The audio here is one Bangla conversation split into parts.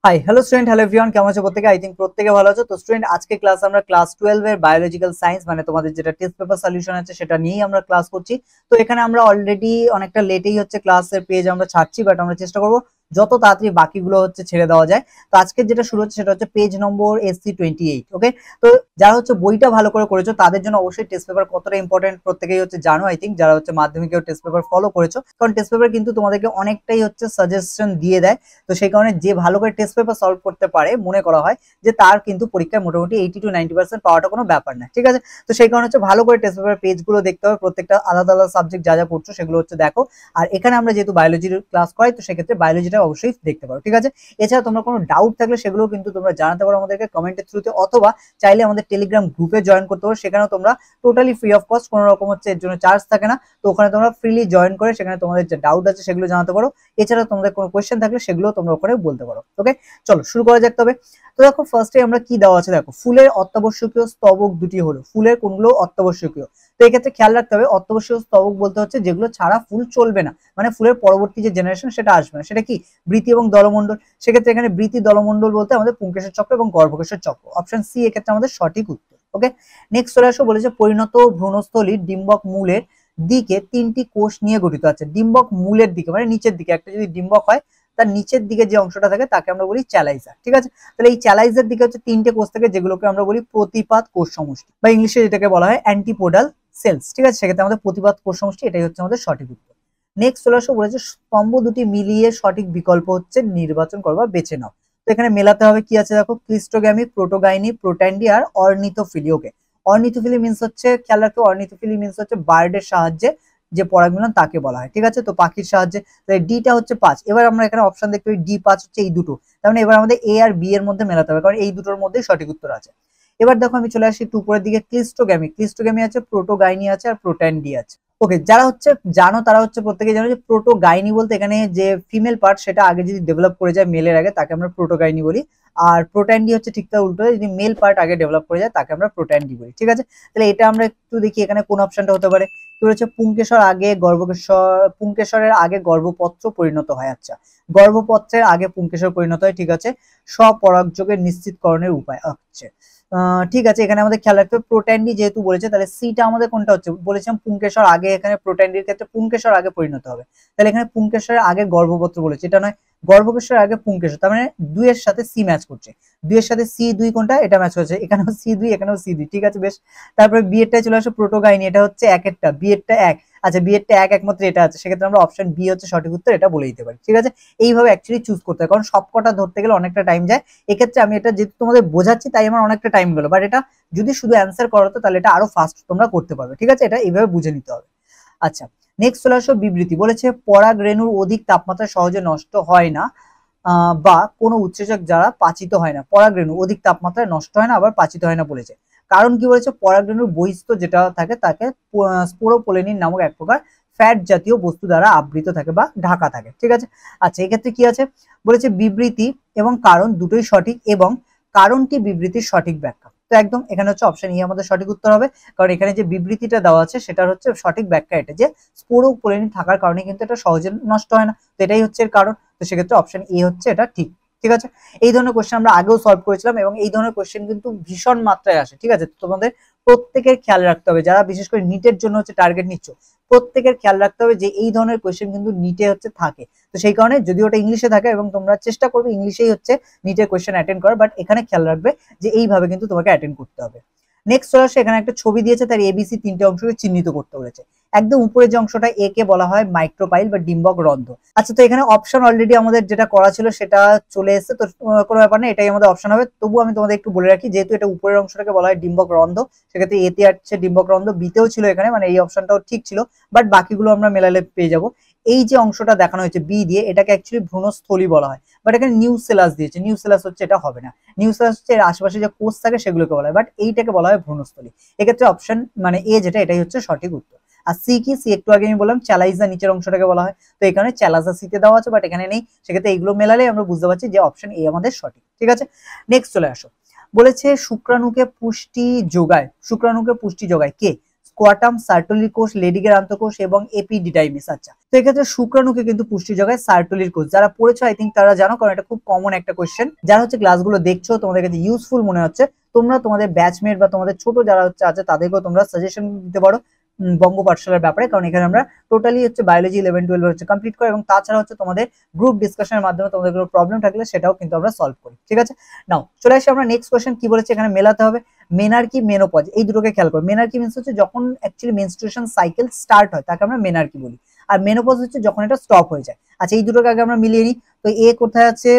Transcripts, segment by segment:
Hi hello student, hello everyone, কেমন আছো প্রত্যেকে? আই থিঙ্ক প্রত্যেকে ভালো আছো। তো স্টুডেন্ট, আজকে ক্লাস আমরা ক্লাস 12 এর বায়োলজিক্যাল সায়েন্স মানে তোমাদের যেটা টেস্ট পেপার সলিউশন আছে সেটা নিয়েই আমরা ক্লাস করছি। তো এখানে আমরা অলরেডি অনেকটা লেটেই হচ্ছে ক্লাসের পেজ আমরা ছাড়ছি, বাট আমরা চেষ্টা করবো যত তাড়াতাড়ি বাকিগুলো হচ্ছে ছেড়ে দেওয়া যায়। তো আজকে যেটা শুরু হচ্ছে সেটা হচ্ছে পেজ নম্বর SC28। ওকে, তো যারা হচ্ছে বইটা ভালো করে করেছো তাদের জন্য অবশ্যই টেস্ট পেপার কতটা ইম্পর্টেন্ট প্রত্যেকেই হচ্ছে জানো। আই থিঙ্ক যারা হচ্ছে মাধ্যমিকেও টেস্ট পেপার ফলো করেছো, কারণ টেস্ট পেপার কিন্তু তোমাদেরকে অনেকটাই হচ্ছে সাজেশন দিয়ে দেয়। তো সেই কারণে যে ভালো করে টেস্ট পেপার সলভ করতে পারে মনে করা হয় যে তার কিন্তু পরীক্ষায় মোটামুটি 80 to 90% পাওয়াটা কোনো ব্যাপার না, ঠিক আছে? তো সেই কারণে হচ্ছে ভালো করে টেস্ট পেপার পেজগুলো দেখতে হবে, প্রত্যেকটা আলাদা আলাদা সাবজেক্ট যা যা পড়ছো সেগুলো হচ্ছে দেখো। আর এখানে আমরা যেহেতু বায়োলজির ক্লাস করাই, তো সেক্ষেত্রে বায়োলজিটা অবশ্যই দেখতে পারো, ঠিক আছে? এছাড়া তোমরা কোনো ডাউট থাকলে সেগুলো কিন্তু তোমরা জানাতে পারো আমাদেরকে কমেন্টের থ্রুতে, অথবা চাইলে আমাদের টেলিগ্রাম গ্রুপে জয়েন করতে পারো। সেখানেও তোমরা টোটালি ফ্রি অফ কস্ট, কোনো রকম হচ্ছে এর জন্য চার্জ থাকে না। তো ওখানে তোমরা ফ্রিলি জয়েন করে সেখানে তোমাদের যে ডাউট আছে সেগুলো জানাতে পারো। এছাড়া তোমাদের কোনো কোয়েশ্চেন থাকলে সেগুলো তোমরা ওখানে বলতে পারো। ওকে, চলো শুরু করা যাক। তবে তো দেখো, ফার্স্টে আমরা কি দেওয়া আছে, দেখো ফুলের অত্যাবশ্যকীয় স্তবক দুটি হলো। ফুলের কোনগুলো অত্যাবশ্যকীয়? তো এক্ষেত্রে খেয়াল রাখতে হবে, অত্যাবশ্যকীয় স্তবক বলতে হচ্ছে যেগুলো ছাড়া ফুল চলবে না, মানে ফুলের পরবর্তী যে জেনারেশন সেটা আসবে না। সেটা কি? বৃতি এবং দলমণ্ডল। সেক্ষেত্রে এখানে বৃতি দলমণ্ডল বলতে আমাদের পুংকেশর চক্র এবং গর্ভকেশর চক্র। অপশন সি এক্ষেত্রে আমাদের সঠিক উত্তর। ওকে, নেক্সট চলে আসো। বলেছে পরিণত ভ্রূণস্থলীর ডিম্বক মূলের দিকে তিনটি কোষ নিয়ে গঠিত আছে। ডিম্বক মূলের দিকে মানে নিচের দিকে, একটা যদি ডিম্বক হয় তার নিচের দিকে যে অংশটা থাকে তাকে আমরা বলি চ্যালাইজার, ঠিক আছে? তাহলে এই চ্যালাইজার দিকে হচ্ছে তিনটে কোষ থাকে, যেগুলোকে আমরা বলি প্রতিপাদ কোষ সমষ্টি, বা ইংলিশে যেটাকে বলা হয় অ্যান্টিপোডাল সেলস, ঠিক আছে? সেক্ষেত্রে আমাদের প্রতিপাদ কোষ সমষ্টি, এটাই হচ্ছে আমাদের সঠিক উত্তর। নেক্সট চলে আসো। বলেছে স্তম্ভ দুটি মিলিয়ে সঠিক বিকল্প হচ্ছে নির্বাচন করো বা বেছে নাও। তো এখানে মেলাতে হবে কি আছে, দেখো ক্লিস্টোগ্যামি, প্রোটোগাইনি, প্রোট্যান্ডি আর অর্নিথোফিলি। ওকে, অর্নিথোফিলি মিন্স হচ্ছে, খেয়াল রাখো, অর্নিথোফিলি মিন্স হচ্ছে বার্ডের সাহায্যে যে পরাগমিলন তাকে বলা হয়, ঠিক আছে? তো পাখির সাহায্যে। ডিটা হচ্ছে 5। এবার আমরা এখানে অপশন দেখতে পাই D5 হচ্ছে এই দুটো। তার মানে এবার আমাদের এ আর বি এর মধ্যে মেলাতে হবে, কারণ এই দুটোর মধ্যেই সঠিক উত্তর আছে। এবার দেখো আমি চলে আসি একটু উপরের দিকে। ক্লিস্টোগ্যামি, ক্লিস্টোগ্যামি আছে, প্রোটোগাইনি আছে আর প্রোট্যান্ডি আছে। ওকে, যারা হচ্ছে জানো তারা হচ্ছে প্রত্যেকে জানো যে প্রোটোগাইনি বলতে এখানে যে ফিমেল পার্ট সেটা আগে যদি ডেভেলপ করে যায় মেলের আগে, তাকে আমরা প্রোটোগাইনি বলি। আর প্রোট্যান্ডি হচ্ছে ঠিক তার উল্টো, যদি মেল পার্ট আগে ডেভেলপ করে যায় তাকে আমরা প্রোট্যান্ডি বলি, ঠিক আছে? তাহলে এটা আমরা একটু দেখি এখানে কোন অপশনটা হতে পারে। কি বলেছে? পুংকেশর আগে গর্ভকেশর, পুংকেশরের আগে গর্ভপত্র পরিণত হয়। আচ্ছা, গর্ভপত্রের আগে পুংকেশর পরিণত হয়, ঠিক আছে? স্বপরাগযোগের নিশ্চিতকরণের উপায়। আচ্ছা, ঠিক আছে, এখানে আমাদের খেয়াল রাখতে হবে প্রোট্যান্ডি যেহেতু বলেছে, তাহলে সিটা আমাদের কোনটা হচ্ছে? বলেছিলাম পুংকেশর আগে, এখানে প্রোট্যান্ডির ক্ষেত্রে পুংকেশর আগে পরিণত হবে। তাহলে এখানে পুংকেশরের আগে গর্ভপত্র বলেছে, এটা নয়। গর্ভকেশরের আগে পুংকেশর, তার মানে 2 এর সাথে সি ম্যাচ করছে। 2 এর সাথে C2 কোনটা? এটা ম্যাচ করছে, এখানেও C2 এখানেও C2, ঠিক আছে বেশ। তারপরে বি এরটাই চলে আসে, প্রোটোগাইনি, এটা হচ্ছে একেরটা, বি এরটা 1। আচ্ছা, বি এরটা 1 একমাত্র এটা আছে, সেক্ষেত্রে আমরা অপশন বি হচ্ছে সঠিক উত্তর এটা বলে দিতে পারি, ঠিক আছে? এইভাবে অ্যাকচুয়ালি চুজ করতে হয়, কারণ সবকটা ধরতে গেলে অনেকটা টাইম যায়। এক্ষেত্রে আমি এটা যেহেতু তোমাদের বোঝাচ্ছি তাই আমার অনেকটা টাইম গেল, বাট এটা যদি শুধু অ্যান্সার করো তো তাহলে এটা আরো ফাস্ট তোমরা করতে পারবে, ঠিক আছে? এটা এইভাবে বুঝে নিতে হবে। আচ্ছা, নেক্সট চলে আসো বিবৃতি। বলেছে পরাগ রেণুর অধিক তাপমাত্রায় সহজে নষ্ট হয় না, বা কোনো উৎসেচক দ্বারা পাচিত হয় না। পরাগ রেণু অধিক তাপমাত্রায় নষ্ট হয় না, আবার পাচিত হয় না বলেছে। কারণ কি বলেছে? পরাগ রেণুর বহিস্থ যেটা থাকে তাকে স্পোরোপোলেনিন নামক এক প্রকার ফ্যাট জাতীয় বস্তু দ্বারা আবৃত থাকে বা ঢাকা থাকে, ঠিক আছে? আচ্ছা, এক্ষেত্রে কি আছে? বলেছে বিবৃতি এবং কারণ দুটোই সঠিক, এবং কারণটি বিবৃতির সঠিক ব্যাখ্যা। তো একদম এখানে হচ্ছে অপশন ই আমাদের সঠিক উত্তর হবে, কারণ এখানে যে বিবৃতিটা দেওয়া আছে সেটার হচ্ছে সঠিক ব্যাখ্যা এটা, যে স্পোরোপোলেনিন থাকার কারণে কিন্তু এটা সহজে নষ্ট হয় না। তো এটাই হচ্ছে এর কারণ। তো সেক্ষেত্রে অপশন এ হচ্ছে এটা ঠিক, ঠিক আছে? এই ধরনের কোশ্চেন আমরা আগেও সলভ করেছিলাম, এবং এই ধরনের কোশ্চেন কিন্তু ভীষণ মাত্রায় আসে, ঠিক আছে? তো তোমাদের প্রত্যেকের খেয়াল রাখতে হবে, যারা বিশেষ করে নিটের জন্য হচ্ছে টার্গেট নিচ্ছ, প্রত্যেকের খেয়াল রাখতে হবে যে এই ধরনের কোশ্চেন কিন্তু নিটে হচ্ছে থাকে। তো সেই কারণে যদি ওটা ইংলিশে থাকে, এবং তোমরা চেষ্টা করবে ইংলিশেই হচ্ছে নিটের কোশ্চেন অ্যাটেন্ড করার, বাট এখানে খেয়াল রাখবে যে এইভাবে কিন্তু তোমাকে অ্যাটেন্ড করতে হবে। নেক্সট চলে আসে, এখানে একটা ছবি দিয়েছে, তার এবিসি তিনটে অংশকে চিহ্নিত করতে বলেছে। একদম উপরে যে অংশটা এ কে বলা হয় মাইক্রোপাইল বা ডিম্বক রন্ধ্র। আচ্ছা, তো এখানে অপশন অলরেডি আমাদের যেটা করা ছিল সেটা চলে এসেছে, তো কোনো ব্যাপার না, এটাই আমাদের অপশন হবে। তবু আমি তোমাদের একটু বলে রাখি, যেহেতু এটা উপরের অংশটাকে বলা হয় ডিম্বক রন্ধ্র, সেক্ষেত্রে এতে আসছে ডিম্বক রন্ধ্র, বিতেও ছিল এখানে, মানে এই অপশনটাও ঠিক ছিল, বাট বাকিগুলো আমরা মেলালে পেয়ে যাবো। এই যে অংশটা দেখানো হয়েছে বি দিয়ে, এটাকে অ্যাকচুয়ালি ভ্রূণস্থলী বলা হয়, বাট এখানে নিউসেলাস দিয়েছে। নিউসেলাস হচ্ছে, এটা হবে না। নিউসেলাস হচ্ছে এর আশেপাশে যে কোষ থাকে সেগুলোকে বলা হয়, বাট এইটাকে বলা হয় ভ্রূণস্থলী। এক্ষেত্রে অপশন মানে এ যেটা, এটাই হচ্ছে সঠিক উত্তর। আর সি কি? সি একটু আগে আমি বললাম চ্যালাইজা নিচের অংশটাকে বলা হয়, তো এখানে চ্যালাজা সিতে দেওয়া আছে, বাট এখানে নেই। সেক্ষেত্রে এইগুলো মেলালে আমরা বুঝতে পারছি যে অপশন এ আমাদের সঠিক, ঠিক আছে? নেক্সট চলে আসো। বলেছে শুক্রাণুকে পুষ্টি যোগায়, শুক্রাণুকে পুষ্টি যোগায় কে? স্কোয়াটাম, সার্টোলির কোষ, লেডিগের আন্তঃকোষ এবং এপিডিডাইমিস। আচ্ছা, তো এক্ষেত্রে শুক্রাণুকে কিন্তু পুষ্টি যোগায় সার্টোলির কোষ। যারা পড়েছো আই থিঙ্ক তারা জানো, কারণ এটা খুব কমন একটা কোয়েশ্চেন। যারা হচ্ছে ক্লাসগুলো দেখছো তোমাদের কাছে ইউজফুল মনে হচ্ছে, তোমরা তোমাদের ব্যাচমেট বা তোমাদের ছোট যারা হচ্ছে আছে তাদেরকেও তোমরা সাজেশন দিতে পারো বঙ্গ পাঠশালার ব্যাপারে, কারণ এখানে আমরা টোটালি হচ্ছে বায়োলজি 11-12 হচ্ছে কমপ্লিট করে, এবং তাছাড়া হচ্ছে তোমাদের গ্রুপ ডিসকাশনের মাধ্যমে তোমাদের কোনো প্রবলেম থাকলে সেটাও কিন্তু আমরা সলভ করি। ঠিক আছে, নাও চলে আসি আমরা নেক্সট কোয়েশ্চেন। কি বলেছে এখানে, মেলাতে হবে মেনার্কি, মেনোপজ, এই দুটোকে খেয়াল করো। মেনার্কি মিন্স হচ্ছে যখন অ্যাকচুয়ালি মেনস্ট্রুয়েশন সাইকেল স্টার্ট হয় তাকে আমরা মেনার্কি বলি, আর মেনোপজ হচ্ছে যখন এটা স্টপ হয়ে যায়। আচ্ছা, এই দুটোকে আগে আমরা মিলিয়ে নিই। তো এ কোথায় আছে,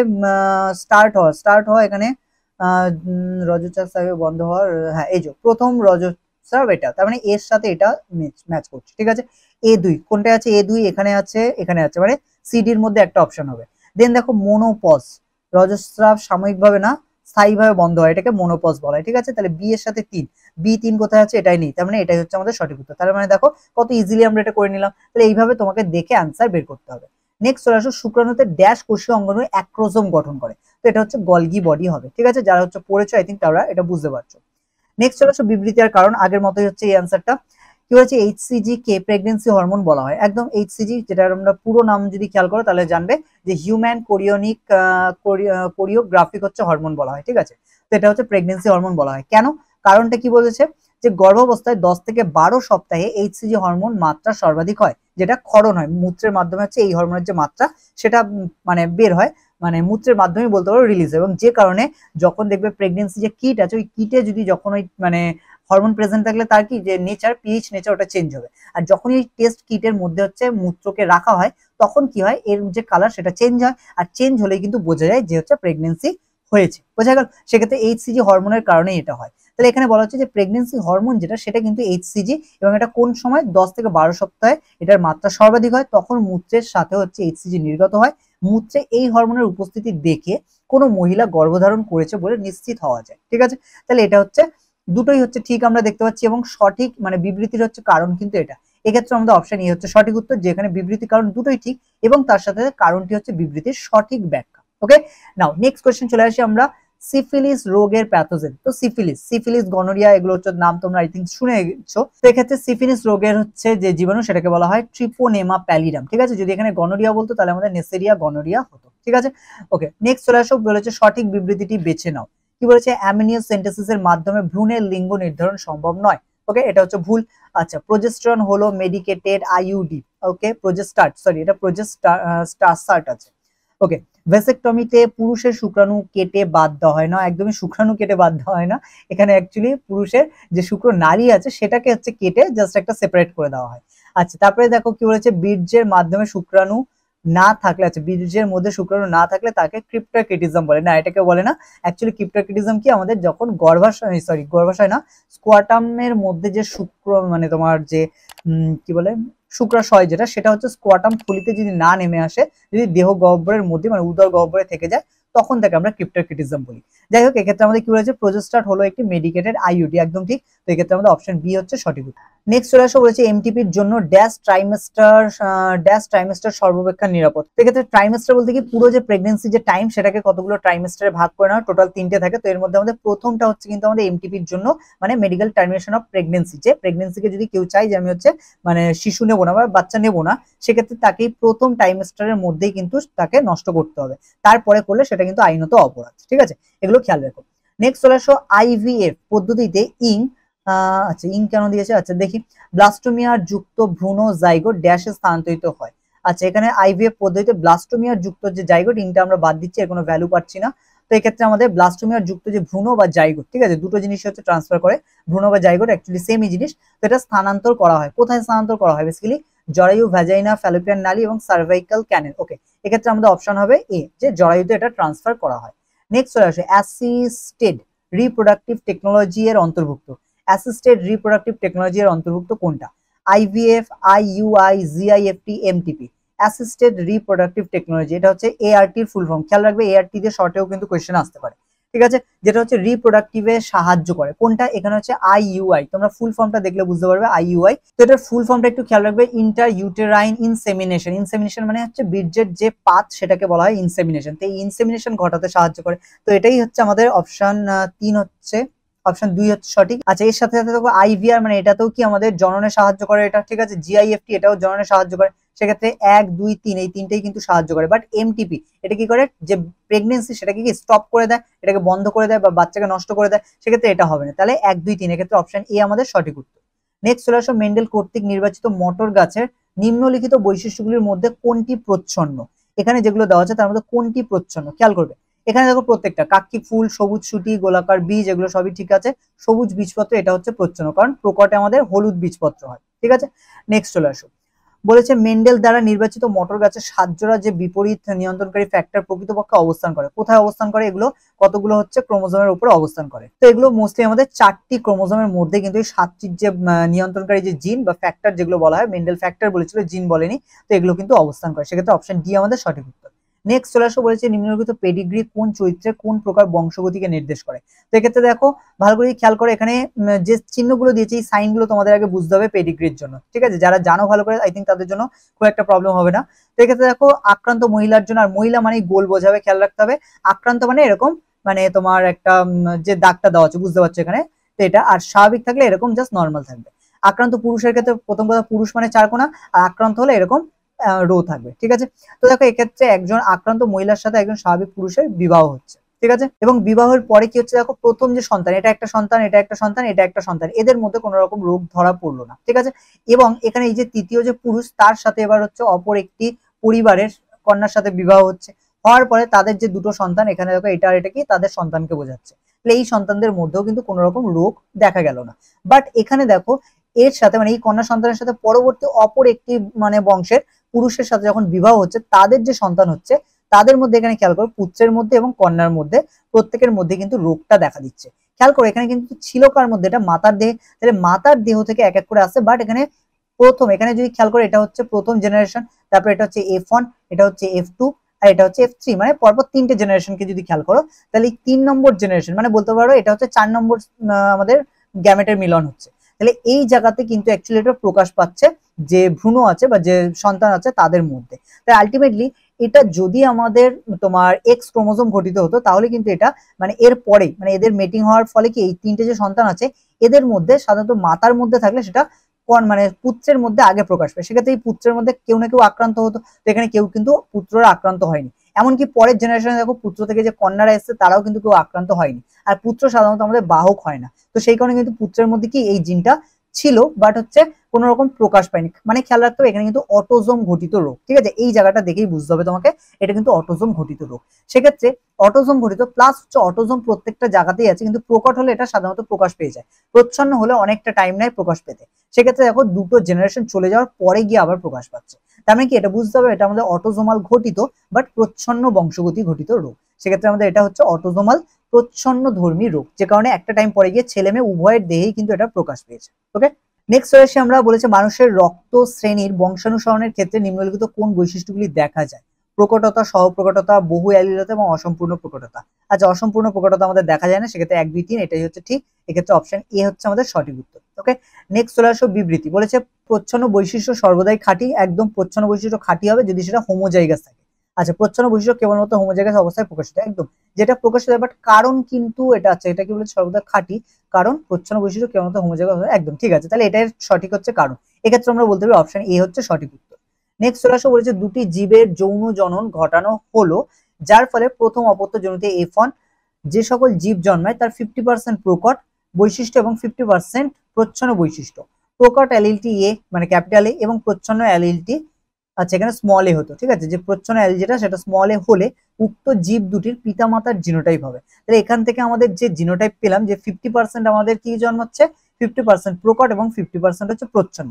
স্টার্ট হওয়া এখানে রজস্রাব বন্ধ হওয়ার, হ্যাঁ এই যে প্রথম রজস্রাব, এটা তার মানে এর সাথে এটা ম্যাচ করছে। ঠিক আছে, A2 কোনটা আছে, A2 এখানে আছে, এখানে আছে, মানে সিডির মধ্যে একটা অপশন হবে। দেন দেখো মোনোপজ, রজস্রাব সাময়িকভাবে না স্থায়ীভাবে বন্ধ হয়, এটাকে মোনোপজ বলা হয়। ঠিক আছে, তাহলে বি এর সাথে 3, B3 কোথায় আছে, এটাই নেই, তার মানে এটাই হচ্ছে আমাদের সঠিক উত্তর। তার মানে দেখো কত ইজিলি আমরা এটা করে নিলাম। তাহলে এইভাবে তোমাকে দেখে আনসার বের করতে হবে। নেক্সট চলে আসো, শুক্রাণুতে ড্যাশ কোষীয় অঙ্গাণু অ্যাক্রোজোম গঠন করে। তো এটা হচ্ছে গলগি বডি হবে। ঠিক আছে, যারা হচ্ছে পড়েছো আই থিঙ্ক তারা এটা বুঝতে পারছো। নেক্সট চলে আসো, বিবৃতি আর কারণ, আগের মতোই হচ্ছে এই অ্যান্সারটা। কি হচ্ছে, এইচসিজি কে প্রেগন্যান্সি হরমোন বলা হয়। একদম এইচসিজি, যেটা আমরা পুরো নাম যদি খেয়াল করো তাহলে জানবে যে হিউম্যান কোরিওগ্রাফিক হচ্ছে হরমোন বলা হয়। ঠিক আছে, তো এটা হচ্ছে প্রেগন্যান্সি হরমোন বলা হয়। কেন, কারণটা কি বলেছে, যে গর্ভাবস্থায় 10 থেকে 12 সপ্তাহে এইচসিজি হরমোন মাত্রা সর্বাধিক হয়, যেটা ক্ষরণ হয় মূত্রের মাধ্যমে, হচ্ছে এই হরমোনের যে মাত্রা সেটা মানে বের হয়, মানে মূত্রের মাধ্যমে বলতে পারো রিলিজ, এবং যে কারণে যখন দেখবে প্রেগন্যান্সি যে কিট আছে ওই কিটে যদি যখন ওই মানে হরমোন প্রেজেন্ট থাকলে তার কি যে নেচার, পিএইচ নেচার ওটা চেঞ্জ হবে। আর যখন এই টেস্ট কিটের মধ্যে হচ্ছে মূত্রকে রাখা হয় তখন কি হয়, এর যে কালার সেটা চেঞ্জ হয়, আর চেঞ্জ হলে কিন্তু বোঝা যায় যে হচ্ছে প্রেগন্যান্সি হয়েছে। বোঝা গেল, সেক্ষেত্রে এইচসিজি হরমোনের কারণেই এটা হয়। তাহলে এখানে বলা হচ্ছে যে প্রেগন্যান্সি হরমোন যেটা সেটা কিন্তু এইচসিজি, এবং এটা কোন সময় 10 থেকে 12 সপ্তাহে এটার মাত্রা সর্বাধিক হয়, তখন মূত্রের সাথে হচ্ছে এইচসিজি নির্গত হয়। মূত্রে এই হরমোনের উপস্থিতি দেখে কোনো মহিলা গর্ভধারণ করেছে বলে নিশ্চিত হওয়া যায়। ঠিক আছে, তাহলে এটা হচ্ছে দুটোই হচ্ছে ঠিক আমরা দেখতে পাচ্ছি, এবং সঠিক মানে বিবৃতির হচ্ছে কারণ কিন্তু এটা। এক্ষেত্রে আমাদের অপশন এ হচ্ছে সঠিক উত্তর, যেখানে বিবৃতি কারণ দুটোই ঠিক এবং তার সাথে কারণটি হচ্ছে বিবৃতির সঠিক ব্যাখ্যা। ওকে, নাও নেক্সট কোশ্চেন চলে আসি আমরা, সিফিলিস রোগের প্যাথোজেন। তো সিফিলিস গনোরিয়া এগুলো হচ্ছে নাম তোমরা আই থিঙ্ক শুনেছো। তো এক্ষেত্রে সিফিলিস রোগের হচ্ছে যে জীবাণু সেটাকে বলা হয় ট্রিপোনেমা প্যালিডাম। ঠিক আছে, যদি এখানে গনোরিয়া বলতো তাহলে আমাদের নেসেরিয়া গনোরিয়া হতো। ঠিক আছে, ওকে নেক্সট চলে আসো, বলেছে সঠিক বিবৃতিটি বেছে নাও। কি বলেছে, অ্যামিনিওসেন্টেসিসের মাধ্যমে ভ্রূণের লিঙ্গ নির্ধারণ সম্ভব নয়। ওকে, এটা হচ্ছে ভুল। আচ্ছা, প্রোজেস্টেরন হলো মেডিকেটেড আইইউডি। ওকে, এটা প্রোজেস্টাসার্ট আছে। ওকে, ভেসেকটমিতে পুরুষের শুক্রাণু কেটে বাদ দেওয়া হয় না, একদমই শুক্রাণু কেটে বাদ দেওয়া হয় না। এখানে অ্যাকচুয়ালি পুরুষের যে শুক্র নালী আছে সেটাকে হচ্ছে কেটে জাস্ট একটা সেপারেট করে দেওয়া হয়। আচ্ছা, তারপরে দেখো কি বলেছে, বীর্যের মাধ্যমে শুক্রাণু না থাকলে, আচ্ছা বীর্যের মধ্যে শুক্রাণু না থাকলে তাকে ক্রিপ্টাকিটিজম বলে না, এটাকে বলে না। অ্যাকচুয়ালি ক্রিপ্টাকিটিজম কি, আমাদের যখন গর্ভাশয় না, স্কোয়াটামের মধ্যে যে শুক্র মানে তোমার যে কি বলে শুক্রাশয় যেটা, সেটা হচ্ছে স্কোয়াটাম থলিতে যদি না নেমে আসে, যদি দেহ গহ্বরের মধ্যে মানে উদর গহ্বরে থেকে যায়, তখন তাকে আমরা ক্রিপ্টাকিটিজম বলি। যাই হোক, এক্ষেত্রে আমাদের কি বলেছে, প্রোজেস্টাট হলো একটি মেডিকেটেড আইইউডি, একদম ঠিক। তো এক্ষেত্রে আমাদের অপশন বি হচ্ছে সঠিক উত্তর। নেক্সট চলে আসো, বলেছে এমটিপির জন্য ড্যাশ ট্রাইমেস্টার সর্বাপেক্ষা নিরাপদ। এক্ষেত্রে ট্রাইমেস্টার বলতে কি, পুরো যে প্রেগন্যান্সি যে টাইম সেটাকে কতগুলো ট্রাইমেস্টারে ভাগ করে নেওয়া, টোটাল 3টে থাকে। তো এর মধ্যে আমাদের প্রথমটা হচ্ছে কিন্তু আমাদের এমটিপির জন্য মানে মেডিকেল টার্মিনেশন অফ প্রেগন্যান্সি, যে প্রেগন্যান্সিকে যদি কেউ চাই যে আমি হচ্ছে মানে শিশু নেবো না বা বাচ্চা নেবো না, সেক্ষেত্রে তাকে প্রথম ট্রাইমেস্টারের মধ্যেই কিন্তু তাকে নষ্ট করতে হবে, তারপরে করলে সেটা কিন্তু আইনত অপরাধ। ঠিক আছে, এগুলো খেয়াল রাখো। নেক্সট চলে আসো, আইভিএফ পদ্ধতিতে আচ্ছা কেন দিয়েছে, আচ্ছা দেখি, ব্লাস্টোমিয়ার যুক্ত ভ্রূণ জাইগোট ড্যাশে স্থানান্তরিত হয়। আচ্ছা, এখানে আইভিএফ পদ্ধতিতে ব্লাস্টোমিয়ার যুক্ত যে জাইগোট, ইনটা আমরা বাদ দিচ্ছি, এর কোনো ভ্যালু পাচ্ছি না। তো এক্ষেত্রে আমাদের ব্লাস্টোমিয়ার যুক্ত যে ভ্রূণ বা জাইগোট, ঠিক আছে, দুটো জিনিস হচ্ছে ট্রান্সফার করে, ভ্রূণ বা জাইগোট অ্যাকচুয়ালি সেমই জিনিস। তো এটা স্থানান্তর করা হয়, কোথায় স্থানান্তর করা হয়, বেসিক্যালি জরায়ু, ভ্যাজাইনা, ফ্যালোপিয়ান নালী এবং সার্ভাইকাল ক্যানেল। ওকে, এক্ষেত্রে আমাদের অপশন হবে এ, যে জরায়ুতে এটা ট্রান্সফার করা হয়। নেক্সট চলে আসে, অ্যাসিস্টেড রিপ্রোডাক্টিভ টেকনোলজি এর অন্তর্ভুক্ত। অ্যাসিস্টেড রিপ্রোডাক্টিভ টেকনোলজি এর অন্তর্ভুক্ত কোনটা, IVF, IUI, GIFT, MTP. Assisted reproductive technology, এটা হচ্ছে এআরটি এর ফুল ফর্ম। খেয়াল রাখবে এআরটি দিয়ে শর্টেও কিন্তু কোশ্চেন আসতে পারে। ঠিক আছে, যেটা হচ্ছে রিপ্রোডাক্টিভে সাহায্য করে, কোনটা, এখানে হচ্ছে আইইউআই। তোমরা ফুল ফর্মটা দেখলে বুঝতে পারবে আইইউআই। তো এটার ফুল ফর্মটা একটু খেয়াল রাখবে, ইন্টার ইউটেরাইন ইনসেমিনেশন। ইনসেমিনেশন মানে হচ্ছে বীর্যের যে পাত সেটাকে বলা হয় ইনসেমিনেশন। তো এই ইনসেমিনেশন ঘটাতে সাহায্য করে। তো এটাই হচ্ছে আমাদের অপশন 3 হচ্ছে অপশন 2 হচ্ছে সঠিক। আচ্ছা, এর সাথে সাথে দেখো আইভিআর মানে এটাতেও কি আমাদের জননে সাহায্য করে এটা, ঠিক আছে। জিআইএফটি এটাও জননে সাহায্য করে, সেক্ষেত্রে 1 2 3 এই তিনটেই কিন্তু সাহায্য করে। বাট এমটিপি এটা কি করে, যে প্রেগনেন্সি সেটাকে কি স্টপ করে দেয়, এটাকে বন্ধ করে দেয় বা বাচ্চাকে নষ্ট করে দেয়, সেক্ষেত্রে এটা হবে না। তাহলে 1 2 3 এক্ষেত্রে অপশন এ আমাদের সঠিক উত্তর। নেক্সট চলে আসো, মেন্ডেল কর্তৃক নির্বাচিত মটর গাছের নিম্নলিখিত বৈশিষ্ট্যগুলির মধ্যে কোনটি প্রচ্ছন্ন। এখানে যেগুলো দেওয়া আছে তার মধ্যে কোনটি প্রচ্ছন্ন, খেয়াল করবে। এখানে দেখো প্রত্যেকটা কাককি ফুল, সবুজ সুটি, গোলাকার বীজ, এগুলো সবই ঠিক আছে। সবুজ বীজপত্র এটা হচ্ছে প্রচ্ছন্ন, কারণ প্রকটে আমাদের হলুদ বীজপত্র হয়, ঠিক আছে। নেক্সট চলে আসো, বলেছে মেন্ডেল দ্বারা নির্বাচিত মটর গাছের সাহায্যরা যে বিপরীত নিয়ন্ত্রণকারী ফ্যাক্টর প্রকৃতপক্ষে অবস্থান করে, কোথায় অবস্থান করে, এগুলো কতগুলো হচ্ছে ক্রোমোজোমের উপরে অবস্থান করে। তো এগুলো মোস্টলি আমাদের 4টি ক্রোমোজোমের মধ্যে, কিন্তু এই 7টির যে নিয়ন্ত্রণকারী যে জিন বা ফ্যাক্টর যেগুলো বলা হয়, মেন্ডেল ফ্যাক্টর বলেছিল, জিন বলেনি, তো এগুলো কিন্তু অবস্থান করে, সেক্ষেত্রে অপশন ডি আমাদের সঠিক উত্তর। নেক্সট চলে আসো, বলেছে নিম্নলিখিত পেডিগ্রি কোন চরিত্রে কোন প্রকার বংশগতিকে নির্দেশ করে। তো এক্ষেত্রে দেখো ভালো করে খেয়াল করে, এখানে যে চিহ্নগুলো দিয়েছে এই সাইনগুলো তোমাদের আগে বুঝতে হবে পেডিগ্রির জন্য, ঠিক আছে। যারা জানো ভালো করে, আই থিঙ্ক তাদের জন্য খুব একটা প্রবলেম হবে না। তো এক্ষেত্রে দেখো আক্রান্ত মহিলার জন্য, আর মহিলা মানে গোল বোঝাবে, খেয়াল রাখতে হবে। আক্রান্ত মানে এরকম, মানে তোমার একটা যে দাগটা দেওয়া আছে বুঝতে পারছো এখানে, তো এটা। আর স্বাভাবিক থাকলে এরকম জাস্ট নর্মাল থাকবে। আক্রান্ত পুরুষের ক্ষেত্রে প্রথম কথা, পুরুষ মানে 4 কোণা, আর আক্রান্ত হলে এরকম রো থাকবে, ঠিক আছে। তো দেখো এক্ষেত্রে একজন আক্রান্ত মহিলার সাথে একজন স্বাভাবিক পুরুষের বিবাহ হচ্ছে, ঠিক আছে। এবং বিবাহের পরে কি হচ্ছে দেখো, প্রথম যে সন্তান, এটা একটা সন্তান, এটা একটা সন্তান, এটা একটা সন্তান, এদের মধ্যে কোনো রকম রোগ ধরা পড়লো না, ঠিক আছে। এবং এখানে এই যে তৃতীয় যে পুরুষ, তার সাথে এবার হচ্ছে অপর একটি পরিবারের কন্যার সাথে বিবাহ হচ্ছে, হওয়ার পরে তাদের যে দুটো সন্তান, এখানে দেখো এটা আর এটা কি তাদের সন্তানকে বোঝাচ্ছে, তাহলে এই সন্তানদের মধ্যেও কিন্তু কোনো রকম রোগ দেখা গেল না। বাট এখানে দেখো এর সাথে মানে এই কন্যা সন্তানের সাথে পরবর্তী অপর একটি মানে বংশের পুরুষের সাথে যখন বিবাহ হচ্ছে, তাদের যে সন্তান হচ্ছে, তাদের মধ্যে এখানে খেয়াল করো পুত্রের মধ্যে এবং কন্যার মধ্যে প্রত্যেকের মধ্যে কিন্তু রোগটা দেখা দিচ্ছে। খেয়াল করো এখানে কিন্তু ছিল কার মধ্যে, এটা মাতার দেহে, তাহলে মাতার দেহ থেকে এক এক করে আসছে। বাট এখানে প্রথম, এখানে যদি খেয়াল করো এটা হচ্ছে প্রথম জেনারেশন, তারপর এটা হচ্ছে F1, এটা হচ্ছে F2, আর এটা হচ্ছে F3, মানে পরপর 3টে জেনারেশনকে যদি খেয়াল করো, তাহলে এই 3 নম্বর জেনারেশন মানে বলতে পারো এটা হচ্ছে 4 নম্বর আমাদের গ্যামেটের মিলন হচ্ছে। তাহলে এই জায়গাতে কিন্তু অ্যাকচুয়ালি এটা প্রকাশ পাচ্ছে যে ভ্রূণ আছে বা যে সন্তান আছে তাদের মধ্যে। তাই আলটিমেটলি এটা যদি আমাদের তোমার এক্স ক্রোমোজোম ঘটিত হতো, তাহলে কিন্তু এটা মানে এর পরে মানে এদের মেটিং হওয়ার ফলে কি এই 3টে যে সন্তান আছে, এদের মধ্যে সাধারণত মাতার মধ্যে থাকলে সেটা কোন মানে পুত্রের মধ্যে আগে প্রকাশ পায়। সেক্ষেত্রে এই পুত্রের মধ্যে কেউ না কেউ আক্রান্ত হতো, তো এখানে কেউ কিন্তু পুত্ররা আক্রান্ত হয়নি। এমনকি পরের জেনারেশনে দেখো পুত্র থেকে যে কন্যারা এসছে তারাও কিন্তু কেউ আক্রান্ত হয়নি। আর পুত্র সাধারণত আমাদের বাহক হয় না, তো সেই কারণে কিন্তু পুত্রের মধ্যে কি এই জিনটা ছিল, বাট হচ্ছে কোন রকম প্রকাশ পায়নি। মানে খেয়াল রাখতে হবে এখানে কিন্তু অটোজোম ঘটিত রোগ, ঠিক আছে। এই জায়গাটা দেখেই বুঝতে হবে তোমাকে, এটা কিন্তু অটোজোম ঘটিত রোগ। সেক্ষেত্রে অটোজোম ঘটিত প্লাস হচ্ছে অটোজোম প্রত্যেকটা জায়গাতেই আছে, কিন্তু প্রকট হলে এটা সাধারণত প্রকাশ পেয়ে যায়, প্রচ্ছন্ন হলে অনেকটা টাইম নেয় প্রকাশ পেতে। সেক্ষেত্রে দেখো দুটো জেনারেশন চলে যাওয়ার পরে গিয়ে আবার প্রকাশ পাচ্ছে। তার মানে কি এটা বুঝতে হবে এটা আমাদের অটোজোমাল ঘটিত বাট প্রচ্ছন্ন বংশগতি ঘটিত রোগ। সেক্ষেত্রে আমাদের এটা হচ্ছে অটোজোমাল প্রচ্ছন্ন ধর্মী রোগ, যে কারণে একটা টাইম পরে গিয়ে ছেলে মেয়ে উভয়ের দেহেই কিন্তু এটা প্রকাশ পেয়েছে। ওকে, নেক্সট রয়েছে আমরা বলেছে মানুষের রক্ত শ্রেণীর বংশানুসরণের ক্ষেত্রে নিম্নলিখিত কোন বৈশিষ্ট্যগুলি দেখা যায়। প্রকটতা, সহপ্রকটতা, বহু অ্যালিলতা এবং অসম্পূর্ণ প্রকটতা। আচ্ছা, অসম্পূর্ণ প্রকটতা আমাদের দেখা যায় না, সেক্ষেত্রে 1 2 3 এটাই হচ্ছে ঠিক, এক্ষেত্রে অপশন এ হচ্ছে আমাদের সঠিক উত্তর। ওকে, নেক্সট চলে আসো বিবৃতি। বলেছে প্রচ্ছন্ন বৈশিষ্ট্য সর্বদাই খাঁটি, একদম প্রচ্ছন্ন বৈশিষ্ট্য খাঁটি হবে যদি সেটা হোমোজাইগাস থাকে। আচ্ছা, প্রচ্ছন্ন বৈশিষ্ট্য কেবলমাত্র হোমোজাইগাস অবস্থায় প্রকাশিত, একদম যেটা প্রকাশিত হয়, বাট কারণ কিন্তু এটা আছে, এটা কি বলেছে সর্বদা খাঁটি, কারণ প্রচ্ছন্ন বৈশিষ্ট্য কেবলমাত্র হোমোজাইগাস, একদম ঠিক আছে। তাহলে এটাই সঠিক হচ্ছে কারণ, এক্ষেত্রে আমরা বলতে পারি অপশন এ হচ্ছে সঠিক উত্তর। নেক্সট চলে আসো, বলেছে দুটি জীবের যৌন জনন ঘটানো হলো যার ফলে প্রথম অপত্য জনিত F1, যে সকল জীব জন্মায় তার 50% প্রকট বৈশিষ্ট্য এবং 50% প্রচ্ছন্ন বৈশিষ্ট্য। প্রকট অ্যালিলটি এ মানে ক্যাপিটাল এ এবং প্রচ্ছন্ন অ্যালিলটি আচ্ছা এখানে স্মল এ হতো, ঠিক আছে। যে প্রচ্ছন্ন অ্যালিল যেটা সেটা স্মল এ হলে উক্ত জীব দুটির পিতামাতার জিনোটাইপ হবে। তাহলে এখান থেকে আমাদের যে জিনোটাইপ পেলাম যে 50% আমাদের কি জন্মাচ্ছে, 50% প্রকট এবং 50% হচ্ছে প্রচ্ছন্ন।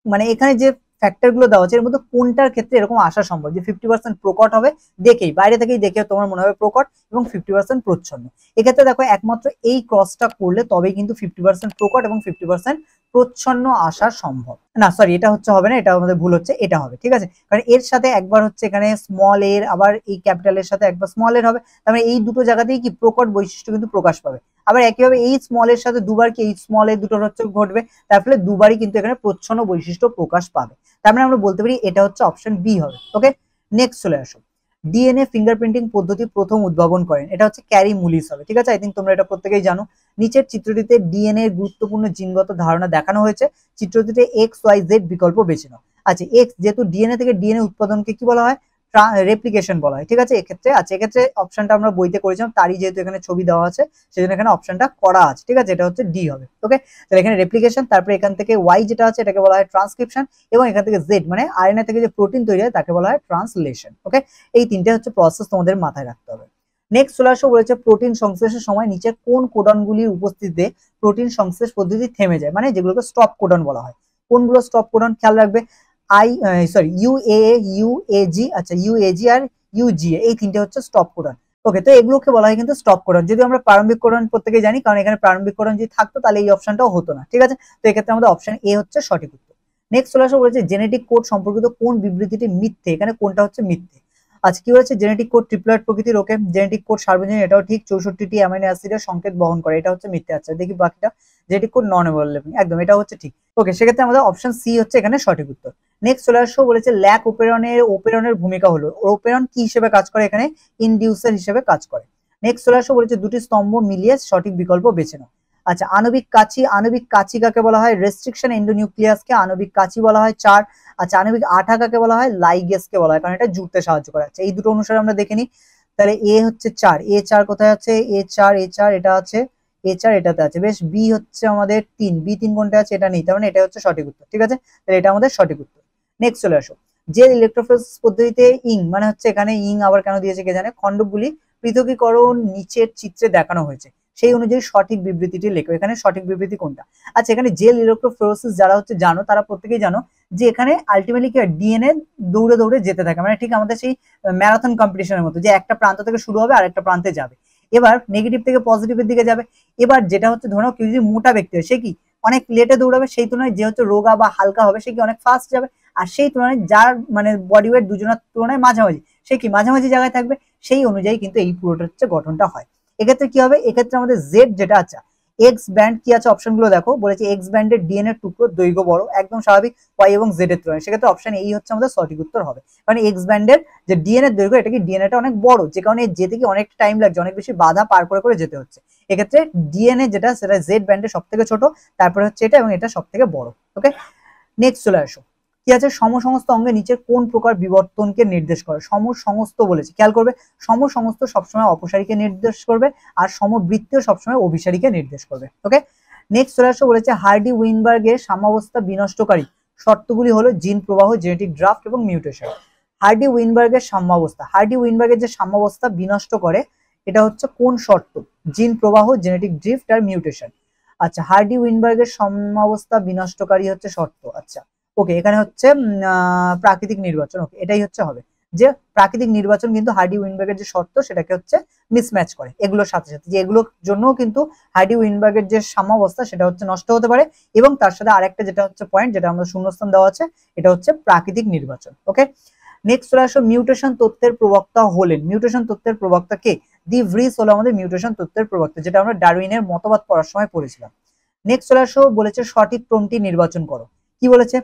মানে এখানে যে ফ্যাক্টর গুলো দেওয়া আছে এর মধ্যে কোনটার ক্ষেত্রে এরকম আসা সম্ভব যে 50% প্রকট হবে, দেখেই বাইরে থেকেই দেখে তোমার মনে হবে প্রকট এবং 50% প্রচ্ছন্ন। এক্ষেত্রে দেখো একমাত্র এই ক্রসটা করলে তবেই কিন্তু 50% প্রকট এবং 50% প্রচ্ছন্ন আসা সম্ভব। না সরি, এটা হচ্ছে হবে না, এটা আমাদের ভুল হচ্ছে, এটা হবে, ঠিক আছে। কারণ এর সাথে একবার হচ্ছে এখানে স্মল এর, আবার এই ক্যাপিটালের সাথে একবার স্মল এর হবে, তার মানে এই দুটো জায়গাতেই কি প্রকট বৈশিষ্ট্য কিন্তু প্রকাশ পাবে। আবার একইভাবে এই স্মল এর সাথে দুবার কি এই স্মল এর দুটোর হচ্ছে ঘটবে, তার ফলে দুবারই কিন্তু এখানে প্রচ্ছন্ন বৈশিষ্ট্য প্রকাশ পাবে। তার মানে আমরা বলতে পারি এটা হচ্ছে অপশন বি হবে। ওকে, নেক্সট চলে আসো, ডিএনএ ফিঙ্গারপ্রিন্টিং পদ্ধতি প্রথম উদ্ভাবন করেন? এটা হচ্ছে ক্যারি মুলিস হবে, ঠিক আছে? আই থিঙ্ক তোমরা এটা প্রত্যেকেই জানো। নিচের চিত্রটিতে ডিএনএ এর গুরুত্বপূর্ণ জিনগত ধারণা দেখানো হয়েছে, চিত্রটিতে এক্স ওয়াই জেড বিকল্প বেছে নাও। আচ্ছা, এক্স, যেহেতু ডিএনএ থেকে ডিএনএ উৎপাদনকে কি বলা হয়? রেপ্লিকেশন বলা হয়, ঠিক আছে? এক্ষেত্রে এক্ষেত্রে অপশনটা আমরা বইতে করেছিলাম, তারই যেহেতু এখানে ছবি দেওয়া আছে সেজন্য এখানে অপশনটা করা আছে, ঠিক আছে? এটা হচ্ছে ডি হবে। ওকে, তাহলে এখানে রেপ্লিকেশন, তারপরে এখান থেকে ওয়াই যেটা আছে এটাকে বলা হয় ট্রান্সক্রিপশন, এবং এখান থেকে জেড মানে আরএনএ থেকে যে প্রোটিন তৈরি হয় তাকে বলা হয় ট্রান্সলেশন। ওকে, এই তিনটে হচ্ছে প্রসেস তোমাদের মাথায় রাখতে হবে। নেক্সট চলে আসো, বলেছে প্রোটিন সংশ্লেষের সময় নিচে কোন কোডনগুলির উপস্থিতিতে প্রোটিন সংশ্লেষ পদ্ধতি থেমে যায়, মানে যেগুলোকে স্টপ কোডন বলা হয়। কোনগুলো স্টপ কোডন? খেয়াল রাখবে, ইউএএ, ইউএজি, আচ্ছা ইউএজি আর ইউজিএ, এই তিনটে হচ্ছে স্টপ কোডন। ওকে, তো এগুলোকে বলা হয় কিন্তু স্টপ কোডন। যদি আমরা প্রারম্ভিক কোডন প্রত্যেকে জানি, কারণ এখানে প্রারম্ভিক কোডন যদি থাকতো তাহলে এই অপশনটাও হতো না, ঠিক আছে? তো এক্ষেত্রে আমাদের অপশন এ হচ্ছে সঠিক উত্তর। নেক্সট চলে আসো, বলেছে জেনেটিক কোড সম্পর্কিত কোন বিবৃতিটি মিথ্যে? এখানে কোনটা হচ্ছে মিথ্যে? আচ্ছা, কি বলেছে? জেনেটিক কোড ট্রিপ্লয়েড প্রকৃতির। ওকে, জেনেটিক কোড সার্বজনীন, এটাও ঠিক। 64টি অ্যামাইনো অ্যাসিডের সংকেত বহন করে, এটা হচ্ছে মিথ্যে। আচ্ছা দেখি বাকিটা, জেনেটিক কোড নন এভেলেবল, একদম এটা হচ্ছে ঠিক। ওকে, সেক্ষেত্রে আমাদের অপশন সি হচ্ছে এখানে সঠিক উত্তর। নেক্সট চলে আসো, বলেছে ল্যাক ওপেরনের ভূমিকা হলো। ওপেরন কি হিসেবে কাজ করে? এখানে ইনডিউসার হিসেবে কাজ করে। নেক্সট চলে আসো, বলেছে দুটি স্তম্ভ মিলিয়ে সঠিক বিকল্প বেছে নাও। আচ্ছা, আণবিক কাঁচি কাকে বলা হয়? রেস্ট্রিকশন এন্ডোনিউক্লিয়াসকে আণবিক কাঁচি বলা হয়, 4। আচ্ছা, আণবিক আঠা কাকে বলা হয়? লাইগেসকে বলা হয়, কারণ এটা জুড়তে সাহায্য করে। আচ্ছা, এই দুটো অনুসারে আমরা দেখে নিই। তাহলে এ হচ্ছে 4, এ 4 কোথায় আছে? এ 4 এটা আছে, এ 4 এটাতে আছে, বেশ। বি হচ্ছে আমাদের 3, বি 3 কোনটা আছে? এটা নেই, তার মানে এটা হচ্ছে সঠিক উত্তর, ঠিক আছে? তাহলে এটা আমাদের সঠিক উত্তর। নেক্সট চলে আসো, যে ইলেকট্রোফোরেসিস পদ্ধতিতে মানে হচ্ছে এখানে আবার কেন দিয়েছে কে জানে, খণ্ডকগুলি পৃথকীকরণ নিচের চিত্রে দেখানো হয়েছে, সেই অনুযায়ী সঠিক বিবৃতিটি লেখো। এখানে সঠিক বিবৃতি কোনটা? আচ্ছা, এখানে জেল ইলেকট্রোফোরেসিস যারা হচ্ছে জানো, তারা প্রত্যেকেই জানো যে এখানে আলটিমেটলি কি ডিএনএ দৌড়ে দৌড়ে যেতে থাকে, মানে ঠিক আমাদের সেই ম্যারাথন কম্পিটিশনের মতো, যে একটা প্রান্ত থেকে শুরু হবে আর একটা প্রান্তে যাবে। এবার নেগেটিভ থেকে পজিটিভের দিকে যাবে। এবার যেটা হচ্ছে, ধরো কেউ যদি মোটা ব্যক্তি হয়, সে কি অনেক লেটে দৌড়াবে, সেই তুলনায় যে হচ্ছে রোগা বা হালকা হবে সে কি অনেক ফাস্ট যাবে। আর সেই তুলনায় যার মানে বডি ওয়েট দুজনের তুলনায় মাঝামাঝি, সে কি মাঝামাঝি জায়গায় থাকবে। সেই অনুযায়ী কিন্তু এই পুরোটা হচ্ছে গঠনটা হয়। এক্ষেত্রে কি হবে? এক্ষেত্রে আমাদের জেড যেটা আছে, এক্স ব্যান্ড কি আছে অপশনগুলো দেখো, বলেছে এক্স ব্যান্ডের ডিএনএ টুকরো দৈর্ঘ্য বড়, একদম স্বাভাবিক, ওয়াই এবং জেড এর তুলনায়। সেক্ষেত্রে অপশন এই হচ্ছে আমাদের সঠিক উত্তর হবে, কারণ এক্স ব্যান্ডের যে ডিএনএ দৈর্ঘ্য, এটা কি ডিএনএটা অনেক বড়, যে কারণে যেতে কি অনেক টাইম লাগছে, অনেক বেশি বাধা পার করে করে যেতে হচ্ছে। এক্ষেত্রে ডিএনএ যেটা, সেটা জেড ব্যান্ডের সব থেকে ছোট, তারপরে হচ্ছে এটা, এবং এটা সব থেকে বড়। ওকে, নেক্সট চলে আসো, কি আছে? সমসমস্ত অঙ্গে নিচের কোন প্রকার বিবর্তনকে নির্দেশ করে? সমসমস্ত বলেছে, খেয়াল করবে, সমসমস্ত সবসময় অপসারীকে নির্দেশ করবে, আর সমবৃত্তীয় সবসময় অভিসারীকে নির্দেশ করবে। ওকে, নেক্সট চলে আসো, বলেছে হার্ডি উইনবার্গের সাম্যাবস্থা বিনষ্টকারী শর্তগুলি হলো জিন প্রবাহ, জেনেটিক ড্রাফট এবং মিউটেশন। হার্ডি উইনবার্গের যে সাম্যাবস্থা বিনষ্ট করে, এটা হচ্ছে কোন শর্ত? জিন প্রবাহ, জেনেটিক ড্রিফট আর মিউটেশন। আচ্ছা, হার্ডি উইনবার্গের সাম্যাবস্থা বিনষ্টকারী হচ্ছে শর্ত। আচ্ছা, ওকে, এখানে হচ্ছে প্রাকৃতিক নির্বাচন। ওকে, এটাই হচ্ছে হবে, যে প্রাকৃতিক নির্বাচন কিন্তু হার্ডি উইনবার্গের যে শর্ত সেটাকে হচ্ছে মিসম্যাচ করে এগুলোর সাথে সাথে, যে এগুলোর জন্যও কিন্তু হার্ডি উইনবার্গের যে সাম্যাবস্থা সেটা হচ্ছে নষ্ট হতে পারে। এবং তার সাথে আরেকটা যেটা হচ্ছে পয়েন্ট, যেটা আমরা শূন্যস্থান দেওয়া আছে, এটা হচ্ছে প্রাকৃতিক নির্বাচন। ওকে, নেক্সট চলে আসো, মিউটেশন তত্ত্বের প্রবক্তা হলেন। মিউটেশন তত্ত্বের প্রবক্তা কে? ডি ভ্রিস হলো আমাদের মিউটেশন তত্ত্বের প্রবক্তা, যেটা আমরা ডারউইনের মতবাদ পড়ার সময় পড়েছিলাম। নেক্সট চলে আসো, বলেছে সঠিক ক্রমটি নির্বাচন করো। কি বলেছে?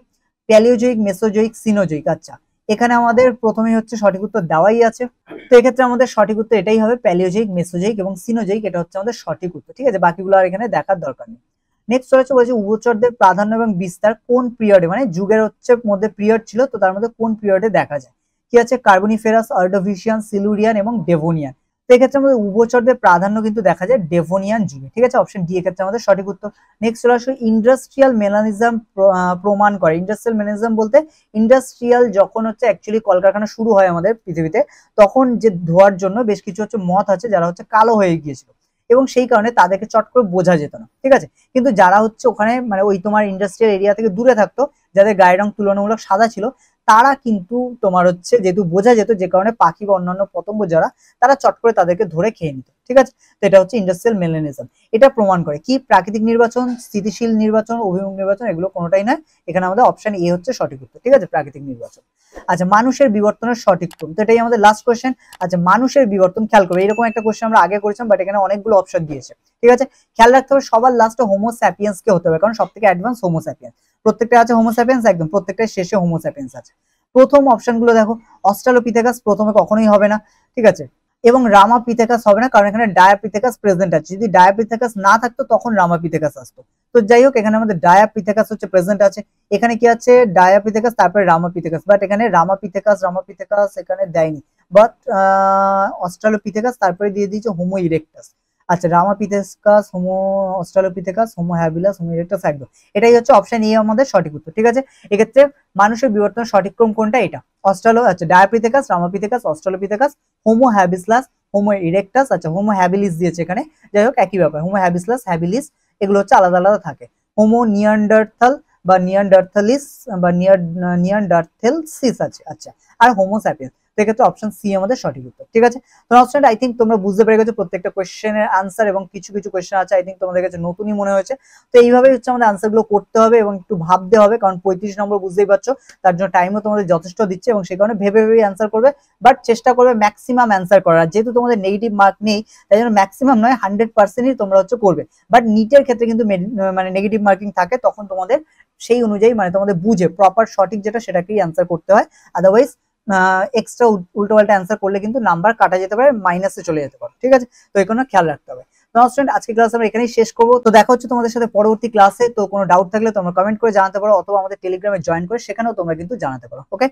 প্যালিওজোইক, মেসোজোইক, সিনোজোইক। আচ্ছা, এখানে আমাদের প্রথমেই হচ্ছে সঠিক উত্তর দেওয়াই আছে, তো এক্ষেত্রে আমাদের সঠিক উত্তর এটাই হবে, প্যালিওজোইক, মেসোজোইক এবং সিনোজোইক, এটা হচ্ছে আমাদের সঠিক উত্তর। ঠিক আছে, বাকিগুলো আর এখানে দেখার দরকার নেই। নেক্সট চলেছে, বলেছে উভচরদের প্রাধান্য এবং বিস্তার কোন পিরিয়ডে, মানে যুগের হচ্ছে মধ্যে পিরিয়ড ছিল, তো তার মধ্যে কোন পিরিয়ডে দেখা যায়? কি আছে? কার্বনিফেরাস, অর্ডোভিশিয়ান, সিলুরিয়ান এবং ডেভোনিয়ান। তো এক্ষেত্রে আমাদের উভচরদের প্রাধান্য কিন্তু দেখা যায় ডেভোনিয়ান যুগে। ঠিক আছে, অপশন ডি এক্ষেত্রে আমাদের সঠিক উত্তর। নেক্সট চলে আসো, ইন্ডাস্ট্রিয়াল মেলানিজম প্রমাণ করে। ইন্ডাস্ট্রিয়াল মেলানিজম বলতে ইন্ডাস্ট্রিয়াল যখন হচ্ছে অ্যাকচুয়ালি কলকারখানা শুরু হয় আমাদের পৃথিবীতে, তখন যে ধোয়ার জন্য বেশ কিছু হচ্ছে মথ আছে যারা হচ্ছে কালো হয়ে গিয়েছিল, এবং সেই কারণে তাদেরকে চট করে বোঝা যেত না। ঠিক আছে, কিন্তু যারা হচ্ছে ওখানে মানে ওই তোমার ইন্ডাস্ট্রিয়াল এরিয়া থেকে দূরে থাকতো, যাদের গায়ের রং তুলনামূলক সাদা ছিল, তারা কিন্তু তোমার হচ্ছে যেহেতু বোঝা যেত, যে কারণে পাখি বা অন্যান্য পতঙ্গ যারা, তারা চট করে তাদেরকে ধরে খেয়ে নিত। ঠিক আছে, তো এটা হচ্ছে ইন্ডাস্ট্রিয়াল মেলানিজম। এটা প্রমাণ করে কি? প্রাকৃতিক নির্বাচন, স্থিতিশীল নির্বাচন, অভিমুখ নির্বাচন, এগুলো কোনোটাই নয়। এখানে আমাদের অপশন এ হচ্ছে সঠিক উত্তর। ঠিক আছে, প্রাকৃতিক নির্বাচন। আচ্ছা, মানুষের বিবর্তনের সঠিক ক্রম, তো এটাই আমাদের লাস্ট কোয়েশ্চেন। আচ্ছা, মানুষের বিবর্তন, খেয়াল করবে, এরকম একটা কোয়েশ্চেন আমরা আগে করেছিলাম, বাট এখানে অনেকগুলো অপশন দিয়েছে। ঠিক আছে, খেয়াল রাখতে হবে সবার লাস্টে হোমো স্যাপিয়েন্স কে হতে হবে, কারণ সব থেকে অ্যাডভান্স হোমো স্যাপিয়েন্স। প্রত্যেকটা আছে হোমো স্যাপিয়েন্স, একদম প্রত্যেকটা শেষে হোমো স্যাপিয়েন্স আছে। প্রথম অপশনগুলো দেখো, অস্ট্রালোপিথেকাস প্রথমে কখনোই হবে না, ঠিক আছে, এবং রামাপিথেকাস হবে না, কারণ এখানে ডায়াপিথেকাস প্রেজেন্ট আছে। যদি ডায়াপিথেকাস না থাকতো তখন রামাপিথেকাস আসতো। তো যাই হোক, এখানে আমাদের ডায়াপিথেকাস হচ্ছে প্রেজেন্ট আছে। এখানে কি আছে, ডায়াপিথেকাস তারপরে রামাপিথেকাস, বাট এখানে রামাপিথেকাস এখানে দেয়নি, বাট অস্ট্রালোপিথেকাস তারপরে দিয়ে দিয়েছে হোমো ইরেক্টাস। আচ্ছা, Ramapithecus, Homo Australopithecus, Homo habilis, Homo erectus, একদম এটাই হচ্ছে অপশন এ আমাদের সঠিক উত্তর, ঠিক আছে। এক্ষেত্রে মানুষের বিবর্তনের সঠিক ক্রম কোনটা, এটা আচ্ছা ডায়াপিথেকাস, রামাপিথেকাস, অস্ট্রালোপিথেকাস, হোমো হ্যাবিসলাস, হোমো ইরেক্টাস, আচ্ছা হোমো হ্যাবিলিস দিয়েছে এখানে, যাই হোক একই ব্যাপার, হোমো হ্যাবিসলাস, হ্যাবিলিস এগুলো হচ্ছে আলাদা আলাদা থাকে। হোমো নিয়ান্ডারথাল বা নিয়ান্ডারথালিস বা নিয়ান্ডারথেলসিস আছে, আচ্ছা, আর হোমো স্যাপিয়েন্স। সেক্ষেত্রে অপশন সি আমাদের সঠিক উত্তর, ঠিক আছে। তো স্টুডেন্ট, আই থিঙ্ক তোমরা বুঝতে পেরে গেছো প্রত্যেকটা কোয়েশ্চেনের আনসার, এবং কিছু কিছু কোয়েশ্চেন আছে আই থিঙ্ক তোমাদের কাছে নতুনই মনে হয়েছে। তো এইভাবেই হচ্ছে আমাদের আনসার গুলো করতে হবে এবং একটু ভাবতে হবে, কারণ 35 নম্বর বুঝতেই পারছো, তার জন্য টাইমও তোমাদের যথেষ্ট দিচ্ছে, এবং সেই কারণে ভেবে ভেবে অ্যান্সার করবে, বাট চেষ্টা করবে ম্যাক্সিমাম অ্যান্সার করার। যেহেতু তোমাদের নেগেটিভ মার্ক নেই, তাই জন্য ম্যাক্সিমাম নয় 100%ই তোমরা হচ্ছে করবে। বাট নিটের ক্ষেত্রে কিন্তু মানে নেগেটিভ মার্কিং থাকে, তখন তোমাদের সেই অনুযায়ী মানে তোমাদের বুঝে প্রপার সঠিক যেটা সেটাকেই অ্যান্সার করতে হয়। আদারওয়াইজ এক্সট্রা উল্টোপাল্টা অ্যান্সার করলে কিন্তু নাম্বার কাটা যেতে পারে, মাইনাসে চলে যেতে পারে, ঠিক আছে। তো এই কোনো খেয়াল রাখতে হবে। তো স্টুডেন্ট, আজকে ক্লাস আমরা এখানেই শেষ করবো। তো দেখা হচ্ছে তোমাদের সাথে পরবর্তী ক্লাসে। তো কোনো ডাউট থাকলে তোমরা কমেন্ট করে জানাতে পারো, অথবা আমাদের টেলিগ্রামে জয়েন করে সেখানেও তোমরা কিন্তু জানাতে পারো। ওকে।